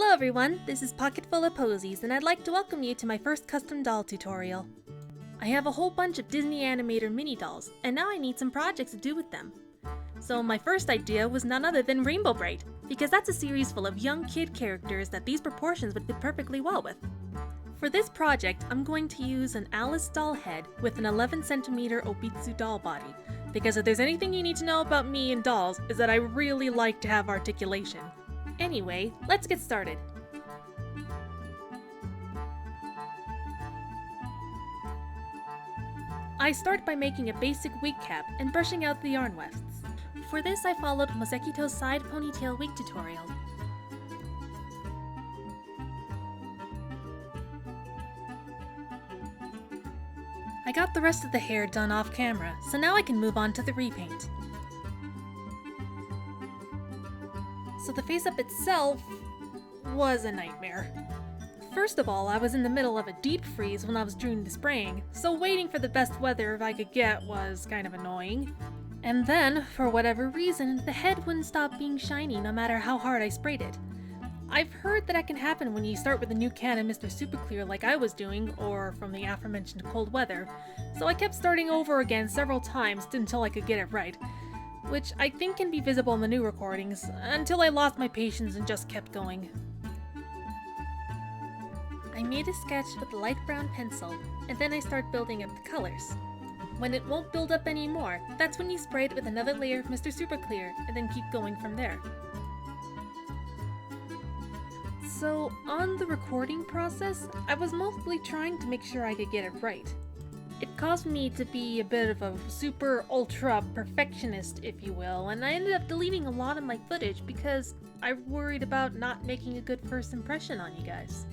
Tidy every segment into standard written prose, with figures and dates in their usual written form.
Hello everyone, this is Pocketful of Posies, and I'd like to welcome you to my first custom doll tutorial. I have a whole bunch of Disney Animator mini dolls, and now I need some projects to do with them. So my first idea was none other than Rainbow Brite, because that's a series full of young kid characters that these proportions would fit perfectly well with. For this project, I'm going to use an Alice doll head with an 11cm Obitsu doll body, because if there's anything you need to know about me and dolls, is that I really like to have articulation. Anyway, let's get started. I start by making a basic wig cap and brushing out the yarn wefts. For this I followed Mosekito's side ponytail wig tutorial. I got the rest of the hair done off camera, so now I can move on to the repaint. So the face-up itself was a nightmare. First of all, I was in the middle of a deep freeze when I was doing the spraying, so waiting for the best weather I could get was kind of annoying. And then, for whatever reason, the head wouldn't stop being shiny no matter how hard I sprayed it. I've heard that can happen when you start with a new can of Mr. Super Clear like I was doing, or from the aforementioned cold weather, so I kept starting over again several times until I could get it right. Which I think can be visible in the new recordings, until I lost my patience and just kept going. I made a sketch with a light brown pencil, and then I start building up the colors. When it won't build up anymore, that's when you spray it with another layer of Mr. Super Clear, and then keep going from there. So, on the recording process, I was mostly trying to make sure I could get it right. It caused me to be a bit of a super ultra perfectionist, if you will, and I ended up deleting a lot of my footage because I worried about not making a good first impression on you guys.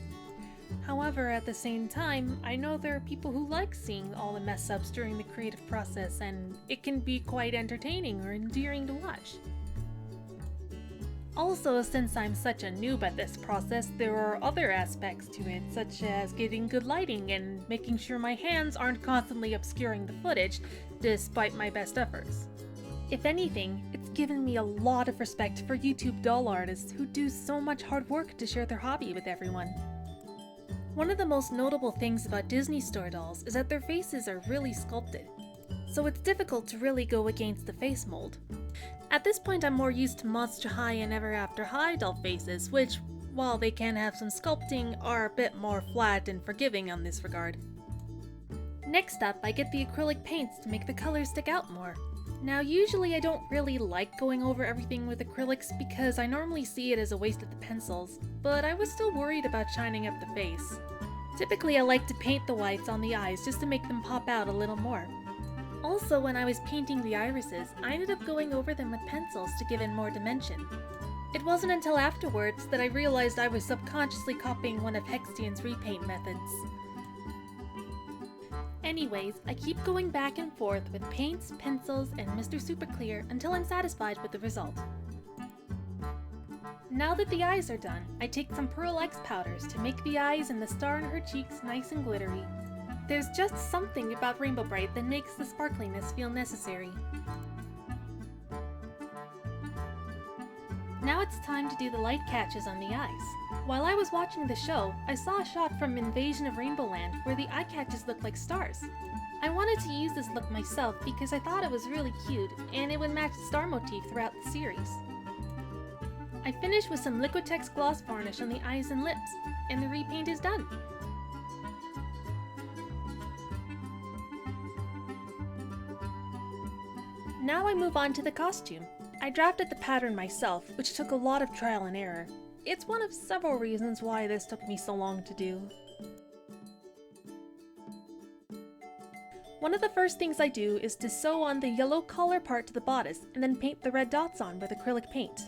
However, at the same time, I know there are people who like seeing all the mess-ups during the creative process, and it can be quite entertaining or endearing to watch. Also, since I'm such a noob at this process, there are other aspects to it, such as getting good lighting and making sure my hands aren't constantly obscuring the footage, despite my best efforts. If anything, it's given me a lot of respect for YouTube doll artists who do so much hard work to share their hobby with everyone. One of the most notable things about Disney Store dolls is that their faces are really sculpted, so it's difficult to really go against the face mold. At this point, I'm more used to Monster High and Ever After High doll faces, which, while they can have some sculpting, are a bit more flat and forgiving on this regard. Next up, I get the acrylic paints to make the colors stick out more. Now, usually I don't really like going over everything with acrylics because I normally see it as a waste of the pencils, but I was still worried about shining up the face. Typically, I like to paint the whites on the eyes just to make them pop out a little more. Also, when I was painting the irises, I ended up going over them with pencils to give it more dimension. It wasn't until afterwards that I realized I was subconsciously copying one of Hextian's repaint methods. Anyways, I keep going back and forth with paints, pencils, and Mr. Super Clear until I'm satisfied with the result. Now that the eyes are done, I take some Pearl X powders to make the eyes and the star on her cheeks nice and glittery. There's just something about Rainbow Brite that makes the sparkliness feel necessary. Now it's time to do the light catches on the eyes. While I was watching the show, I saw a shot from Invasion of Rainbow Land where the eye catches looked like stars. I wanted to use this look myself because I thought it was really cute and it would match the star motif throughout the series. I finished with some Liquitex gloss varnish on the eyes and lips, and the repaint is done. Now I move on to the costume. I drafted the pattern myself, which took a lot of trial and error. It's one of several reasons why this took me so long to do. One of the first things I do is to sew on the yellow collar part to the bodice and then paint the red dots on with acrylic paint.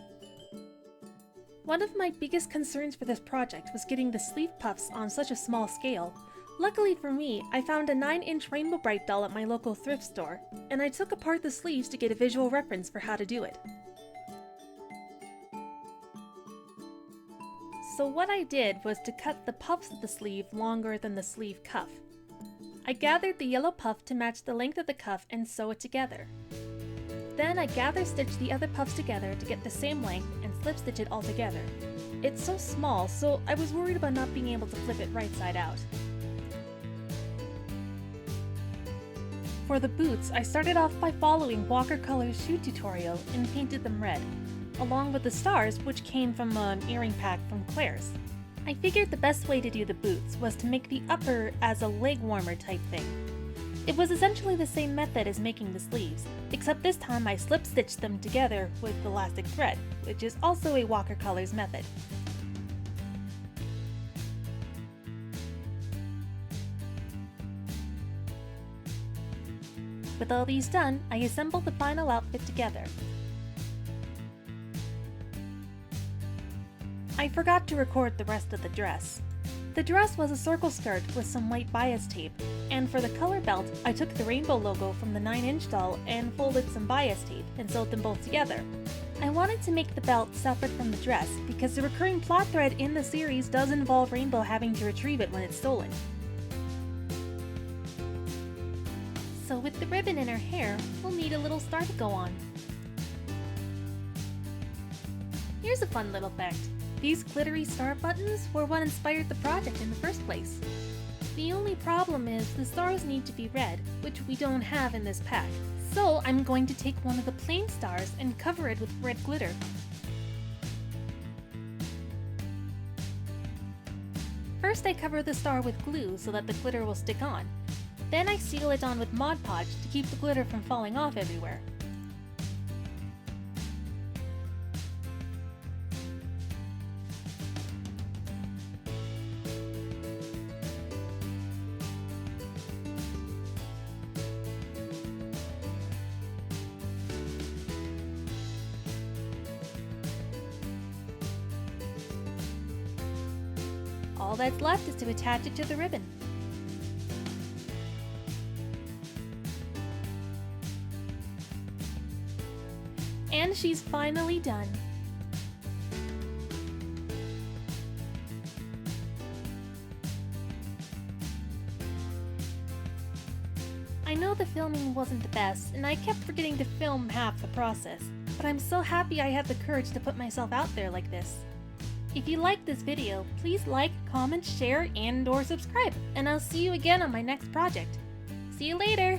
One of my biggest concerns for this project was getting the sleeve puffs on such a small scale. Luckily for me, I found a 9-inch Rainbow Brite doll at my local thrift store, and I took apart the sleeves to get a visual reference for how to do it. So what I did was to cut the puffs of the sleeve longer than the sleeve cuff. I gathered the yellow puff to match the length of the cuff and sew it together. Then I gather stitch the other puffs together to get the same length and slip stitch it all together. it's so small, so I was worried about not being able to flip it right side out. For the boots, I started off by following Watercolor's shoe tutorial and painted them red, along with the stars, which came from an earring pack from Claire's. I figured the best way to do the boots was to make the upper as a leg warmer type thing. It was essentially the same method as making the sleeves, except this time I slip stitched them together with elastic thread, which is also a Watercolor's method. With all these done, I assembled the final outfit together. I forgot to record the rest of the dress. The dress was a circle skirt with some white bias tape, and for the color belt, I took the rainbow logo from the 9-inch doll and folded some bias tape and sewed them both together. I wanted to make the belt separate from the dress because the recurring plot thread in the series does involve Rainbow having to retrieve it when it's stolen. So with the ribbon in her hair, we'll need a little star to go on. Here's a fun little fact. These glittery star buttons were what inspired the project in the first place. The only problem is the stars need to be red, which we don't have in this pack. So I'm going to take one of the plain stars and cover it with red glitter. First I cover the star with glue so that the glitter will stick on. Then I seal it on with Mod Podge to keep the glitter from falling off everywhere. All that's left is to attach it to the ribbon. And she's finally done. I know the filming wasn't the best, and I kept forgetting to film half the process, but I'm so happy I had the courage to put myself out there like this. If you liked this video, please like, comment, share, and/or subscribe, and I'll see you again on my next project. See you later!